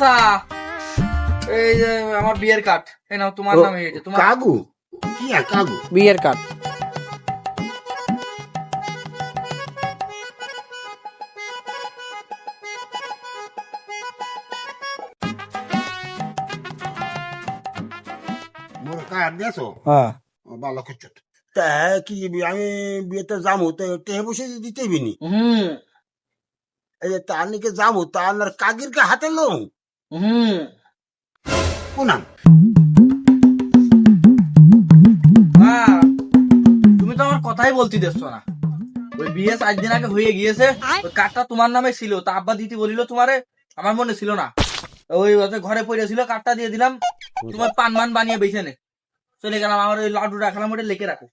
চাচা, এই যে আমার বিয়ের কার্ড, এই নাও তোমার নামে হয়েছে। তোমার কাগু কি আর কাগু? বিয়ের কার্ড। মোর কার দেছো? হ্যাঁ, ভালো করছো। তা কি আমি বিয়েতে যাবো তো টেহে বসে দিতে বিনি। হুম এই যে তার নিকে যাবো তার আর কাগিরকে হাতে লো হুম। কোনাম। হ্যাঁ, তুমি তো আমার কথাই বলতে দিচ্ছ না। ওই বিয়ে 4 দিন আগে হয়ে গিয়েছে, ওই কার্ডটা তোমার নামে ছিল, তা আব্বা দিতে বলিল তোমারে, আমার মনে ছিল না। ওই হচ্ছে ঘরে পড়েছিল, কার্ডটা দিয়ে দিলাম, তোমার পান মান বানিয়ে বেছে নে চলে গেলাম। আমার ওই লাডু রাখলাম, ওটা লিখে রাখো।